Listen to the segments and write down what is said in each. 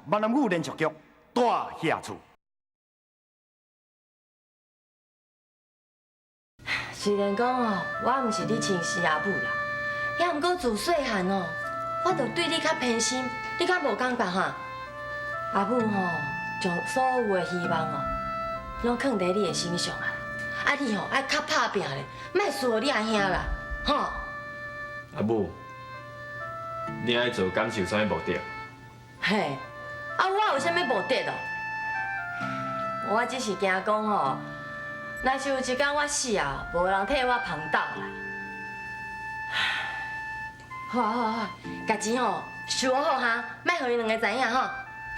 闽南语连续剧《大下厝》。虽然讲哦，我毋是你亲生阿母啦，也毋过自细汉哦，我就对你较偏心，你敢无感觉哈？阿母吼，将所有的希望哦，拢放在你的身上啊！啊，你吼爱较拍拼咧，莫输你阿兄啦，吼！阿母，你爱做敢是有啥物目的？嘿，啊，我有啥物目的哦？我只是惊讲吼。 若是有一天我死啊，无人替我捧斗啦。好啊好啊好啊，家钱吼收好哈，莫互伊两个知影吼。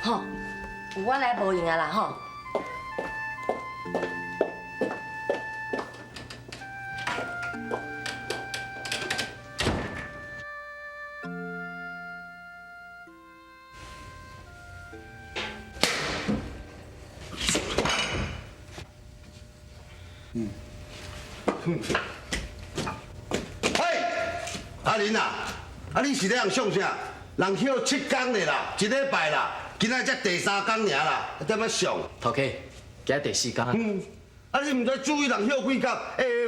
吼，有我来无用啊啦吼。嘿，阿玲啊，啊你是咧人上啥？人休7天咧啦，一礼拜啦，今仔才第3天尔啦，点么上？头家，今日第4天。啊你毋知注意人休几天？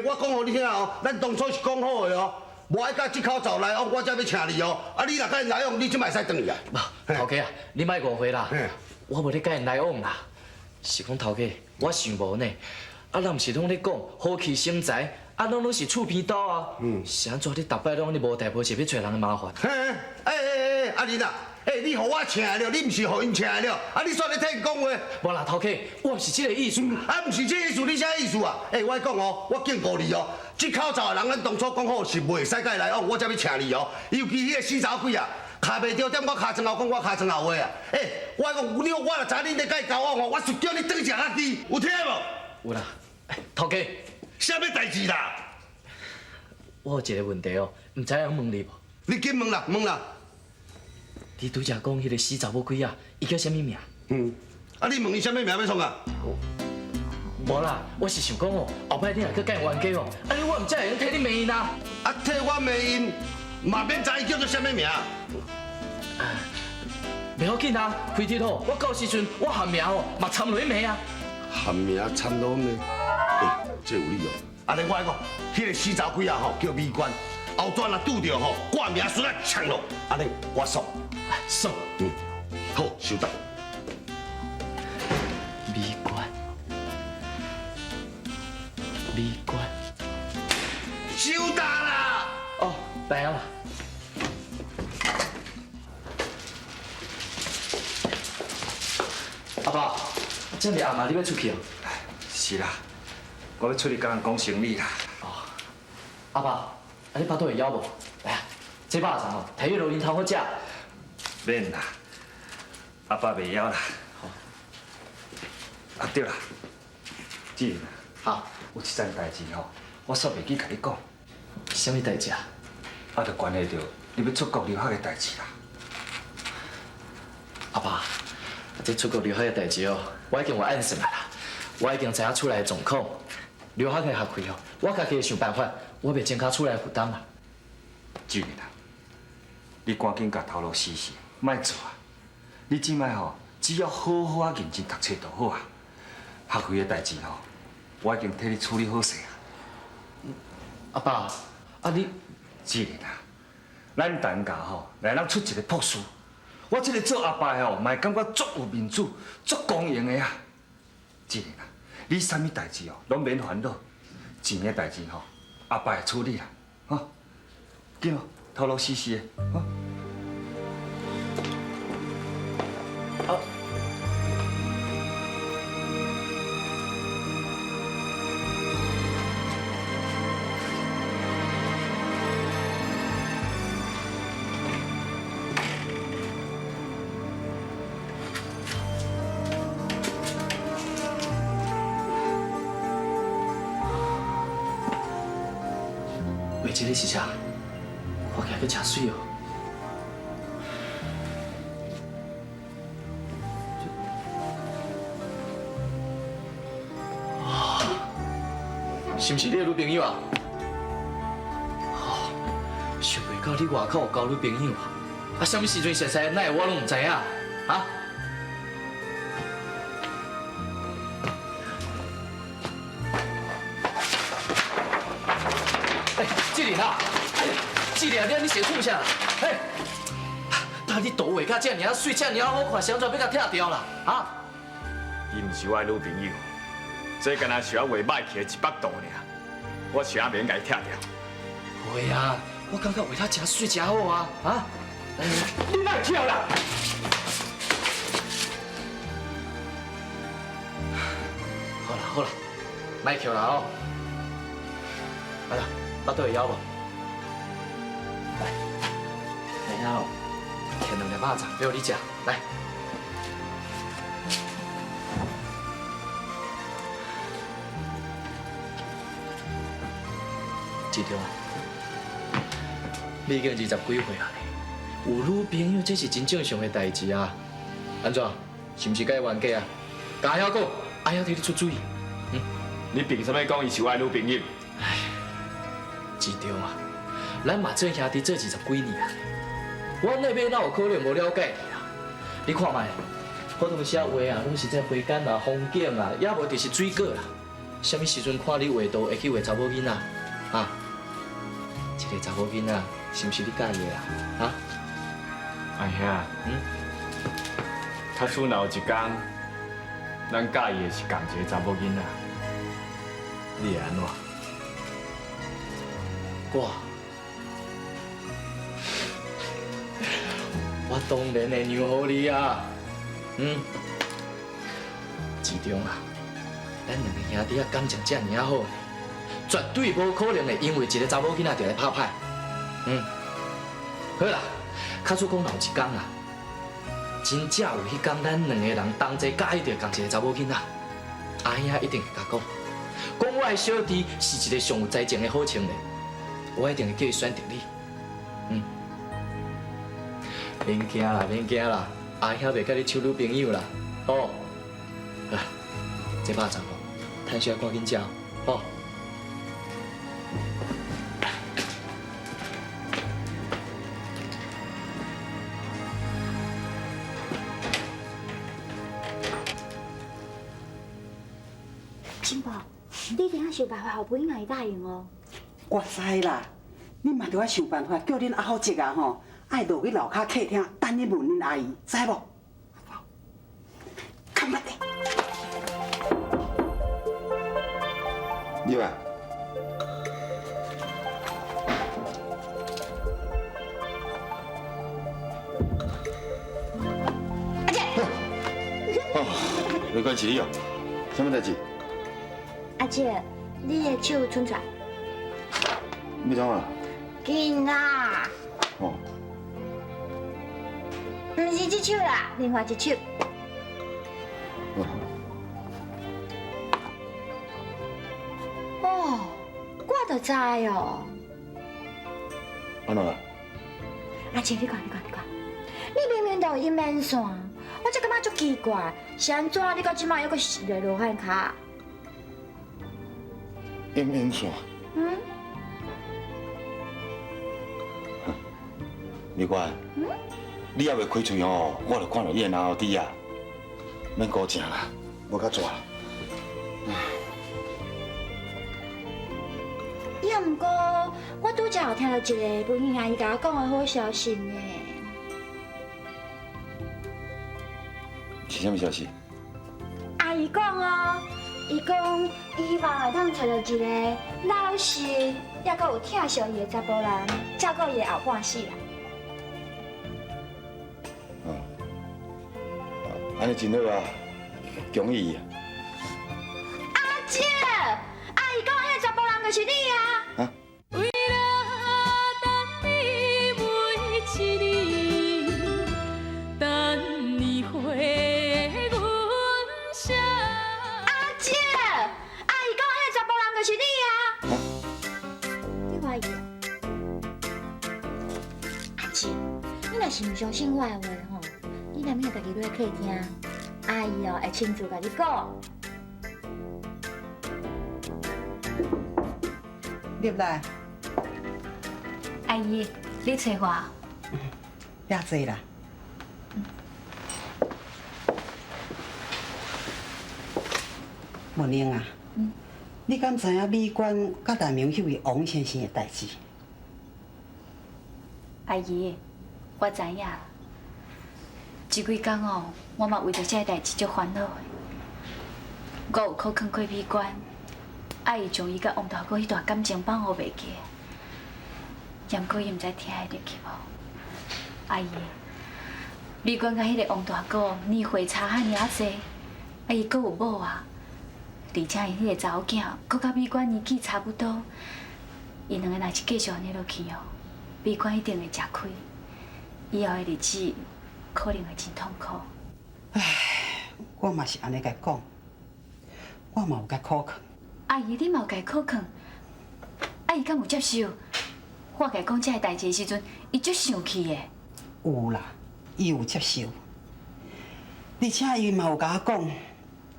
我讲互你听哦，咱当初是讲好的哦，无爱甲这口罩来往，我才要请你哦。啊你若甲因来往，你即摆使转去啊。头家啊，你莫误会啦，我无咧甲因来往啦，是讲头家，我想无呢。 啊，人毋是拢咧讲好气生财，啊，拢是厝边刀啊。是安怎你逐摆拢咧无代无志要找人的麻烦？阿玲啊，你互我请了，你毋是互因请了，啊，你煞咧替因讲话？无啦，头家，我毋是这个意思。啊，毋是这个意思，你啥意思啊？我讲哦，我警告你哦，这口罩的人，咱当初讲好是袂使甲伊来往，我才要请你哦。尤其迄个死查鬼啊，卡袂着点我卡床后讲我卡床后话啊。我讲我若知你咧甲伊交往哦，我就叫你转食下机，有听无？有啦，头家，啥物代志啦？我有一个问题哦，毋知影问你无？你紧问啦，问啦。你拄则讲迄个死查某鬼啊，伊叫啥物名？啊，你问伊啥物名要创啊？无啦，我是想讲哦，后摆你若去甲伊冤家哦，啊你我毋才会用替你骂因啊。啊，替我骂因，嘛免知伊叫做啥物名。袂要紧啊，开日吼，我到时阵我喊名哦，嘛参落去骂啊。喊名参落呢？这有理哦。安尼我讲，迄个死查鬼啊吼，叫美官，后转啊拄着吼，挂名孙啊呛落，安尼我爽。爽。好，收到。美官，美官，收到啦。哦，来啊啦。阿爸，这日暗嘛你要出去哦？是啦，我要出去甲人讲生意啦。哦，阿爸，啊你巴肚会枵无？来啊，这肉肠哦，摕去路边头好食。免啦，阿爸袂枵啦。好。啊对啦，姐，好，有一件代志吼，我煞袂记甲你讲，什么代志啊？啊，就关系到你要出国留学的代志啦。阿爸，这出国留学的代志哦，我已经有按算啦。我已经知影厝内的状况，留学的学费哦，我家己会想办法，我袂增加厝内的负担啦。姐啦，你赶紧甲头路试试，莫做啊！你即摆吼，只要好好啊认真读册就好啊。学费的代志吼，我已经替你处理好势啊。阿爸，啊你，姐啦，咱大家吼来咱出一个朴素。我这个做阿爸的吼，嘛会感觉足有面子、足公平的啊。姐啦，你啥物代志哦，拢免烦恼，钱的代志吼，阿爸会处理啦，吼。紧哦，头路试试的，吼。啊。喂，这里是啥？我今日要吃水哦。是毋是你的女朋友啊？哦，想袂到你外口有交女朋友啊！啊，什么时阵熟识，哪会我拢唔知影啊？死了，你先创啥？嘿，但你图画甲遮尔水，遮尔好看，谁怎要甲拆掉啦？啊？伊毋是我的女朋友，这敢若是我画歹去的一百度尔，我是阿免甲伊拆掉。会啊，我感觉画他真水真好啊！啊？你莫跳啦！好啦好啦，莫扣啦哦。来啦，巴肚会枵无？来，来呀哦，摕2粒肉粽给你食，来。志忠啊，你已经20几岁啊，有女朋友这是真正常的代志啊。安怎？是毋是该冤家啊？家遐讲，阿遐替你出水。你凭什么讲伊是我的女朋友？唉，志忠啊，咱嘛做兄弟做20几年啊，我那边哪有可能无了解你啊？你看卖，普通写话啊，拢是在花间啊、风景啊，也无就是水果啦。什么时阵看你画图会去画查某囡仔？啊？这个查某囡仔是毋是你介意的啊？啊？阿兄，假使若有一天，咱介意的是同一个查某囡仔，你会安怎？我当然会让予你啊。志忠啊，咱2个兄弟啊感情遮尔好，绝对无可能会因为一个查某囡仔就来拍歹。好啦，假使讲若有一天啊，真正有迄天咱2个人同齐介意着同一个查某囡仔，阿兄一定会甲讲我的小弟是一个上有才情的好青年，我一定会叫伊选择你。免惊啦，免惊啦，阿兄袂甲你抢女朋友啦，哦。啊，这肉粽哦，趁时赶紧食哦。金宝，你一定要想办法，互囡仔会答应哦。我知啦，你嘛着要想办法叫恁阿好姐啊吼，爱落去楼骹客厅等你问恁阿姨，知无？看吧的。你啊，阿姐，哦，没关系，你哦，什么代志？阿姐，你的手伸出来。你怎啊？紧啦！哦，不是这手啦，另外一手。哦，我就知哦。安怎啊？阿姐，你看，你明明就有阴面线，我才感觉足奇怪，是安怎？你到即摆又搁是个罗汉脚？阴面线。你看，你还未开嘴哦，我就看到你的脑后底啊，免高正啦，无较抓。也毋过，我拄则有听到一个文英阿姨甲我讲的好消息呢。是什么消息？阿姨讲哦，伊讲伊希望会当找到一个老实，也阁有疼惜伊的查甫人，照顾伊的后半世啦。安尼真好啊，恭喜伊啊！阿姐，阿姨讲迄个查甫人就是你啊！啊？为了等你每一年，等你回阮声。阿姐，阿姨讲迄个查甫人就是你啊！你怀疑啊？阿姐，你若是唔相信我的话吼，你若免家己落客厅，阿姨哦会亲自甲你讲。入来，阿姨，你找我？遐济啦。文英啊，你敢知影美观甲大明迄位王先生的代志？阿姨，我知影。这几天哦，我嘛为着这个代志足烦恼的。我有考考过美观，阿姨将伊甲王大哥迄段感情放互袂记。也毋过伊毋知听会入去无？阿姨，美观甲迄个王大哥年岁差遐尔啊济，啊伊阁有某啊，而且伊迄个查某囝阁甲美观年纪差不多，伊两个若是继续安尼落去哦，美观一定会吃亏，以后的日子可能会真痛苦。唉，我嘛是安尼甲伊讲，我嘛有甲考劝。阿姨，你嘛有甲伊考劝，阿姨敢有接受？我甲伊讲这个代志的时阵，伊足生气的。有啦，伊有接受，而且伊嘛有甲我讲，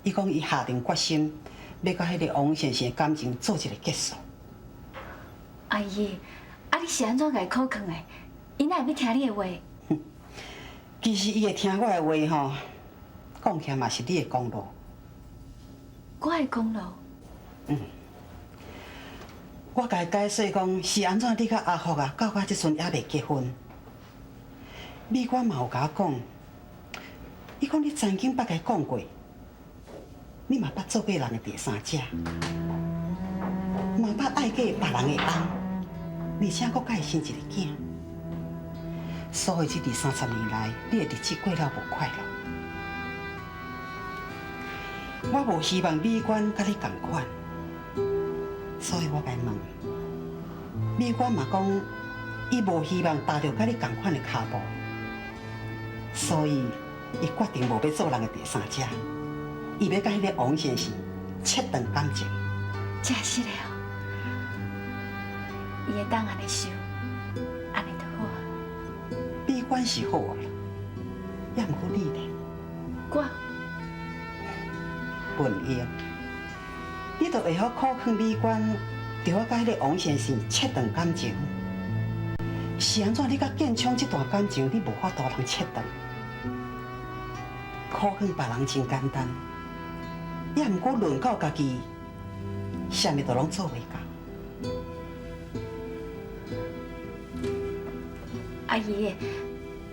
伊讲伊下定决心要甲迄个王先生的感情做一个结束。阿姨，啊你是安怎甲伊考劝的？伊哪会要听你的话？其实伊会听我的话吼，讲起来嘛是你的功劳。我的功劳？我甲伊解释讲是安怎你甲阿福啊，到即阵还袂结婚。美官嘛有甲我讲，伊讲你曾经捌甲伊讲过，你嘛捌做过人的第三者，嘛捌爱过别人的翁，而且佫甲伊生一个囝。所以这20-30年来，你的日子过了无快乐。我无希望美官甲你同款。所以我甲伊问，美官嘛讲，伊无希望踏着甲你同款的脚步，所以伊决定无要做人的第三者，伊要甲迄个王先生切断感情。真是的哦，伊会当安尼想，安尼就好啊。美官是好啊，也毋过你呢？我文英。你就会晓考劝美官，着我甲迄个王先生切断感情。是安怎？你甲建昌这段感情，你无法度通切断。考劝别人真简单，也毋过论到家己，啥物都拢做袂到。阿姨，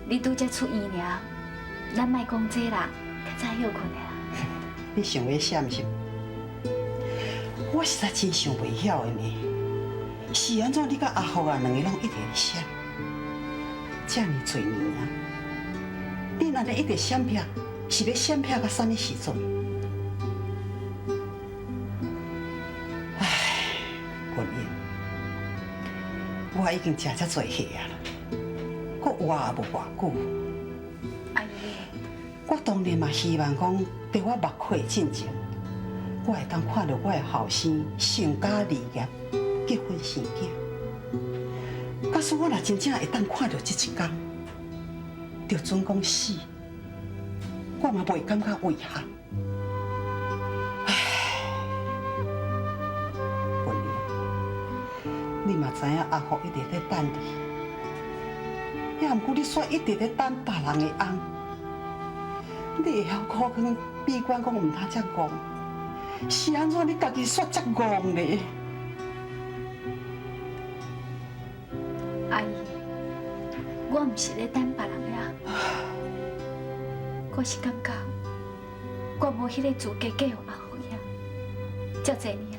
你拄则出院尔，咱莫讲这啦，较早休困的啦。你想要啥毋是？我实在真想袂晓的呢，是安怎？你甲阿福啊，两个拢一直在闪，这么多年啊，你安尼一直闪避，是要闪避到啥物时阵？唉，文英，我已经食遮多岁啊啦，佫活也无偌久。阿姨，我当然嘛希望讲，在我目眶进前。我会当看到我的后生成家立业、结婚生囝。假使我若真正会当看到这一天，就准讲死，我嘛袂感觉遗憾。唉，文玲，你嘛知影阿福一直在等你，也毋过你煞一直在等别人的翁，你会晓考劝美官讲毋通遮戆。是安怎？你家己煞遮戆呢？阿姨，我毋是咧等别人呀，我是感觉我无迄个资格嫁予阿福兄。遮侪年来，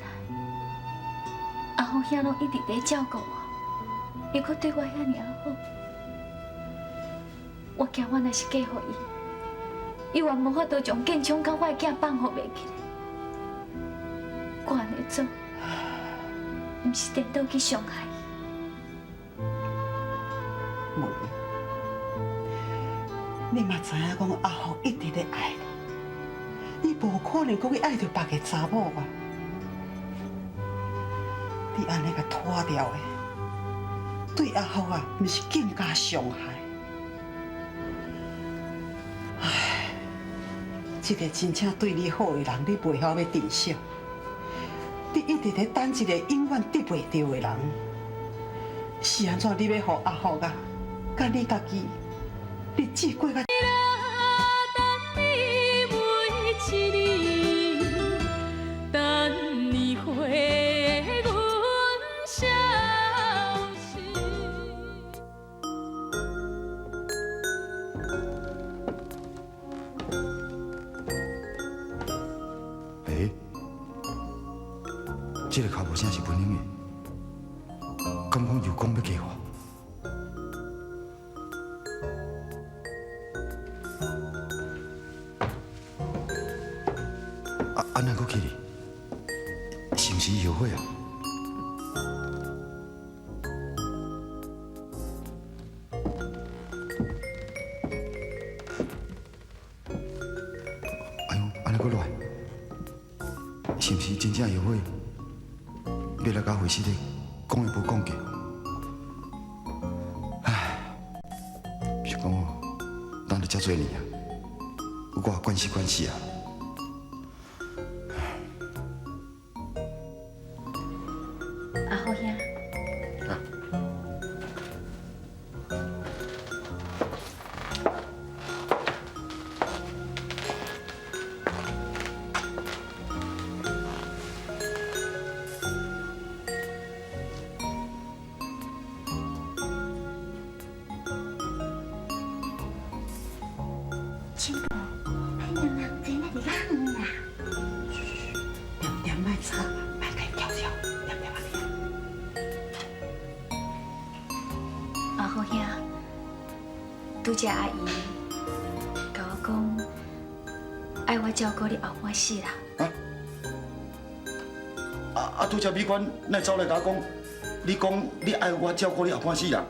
阿福兄拢一直在照顾我，伊阁对我遐尔好，我惊我若是嫁予伊，伊原无法度将建昌甲我的囝放互袂记。我安尼做，毋是颠倒去伤害伊。文英，你嘛知影讲阿福一直在爱你，伊无可能阁去爱着别个查某啊！你安尼甲拖掉的，对阿福啊，毋是更加伤害。唉，一个真正对你好的人，你袂晓要珍惜。你一直在等一个永远得袂到的人，是安怎？你要互阿福啊，甲你家己日子过甲？诶，这个脚步声是文英的，敢讲又讲要嫁我？安那搁去哩？是毋是后悔啊？哎呦，安尼搁乱，是毋是真正后悔？要来甲回事的讲也无讲过。唉，是讲哦，等了遮多年啊，我关系啊。阿好兄，亲婆，太娘娘在那里浪啊！点点卖吵，卖该叫叫，点点啊你。阿好兄，拄只阿姨甲我讲，爱我照顾你后半世啦。拄则美官来走来甲我讲，你讲你爱我照顾你后半世人，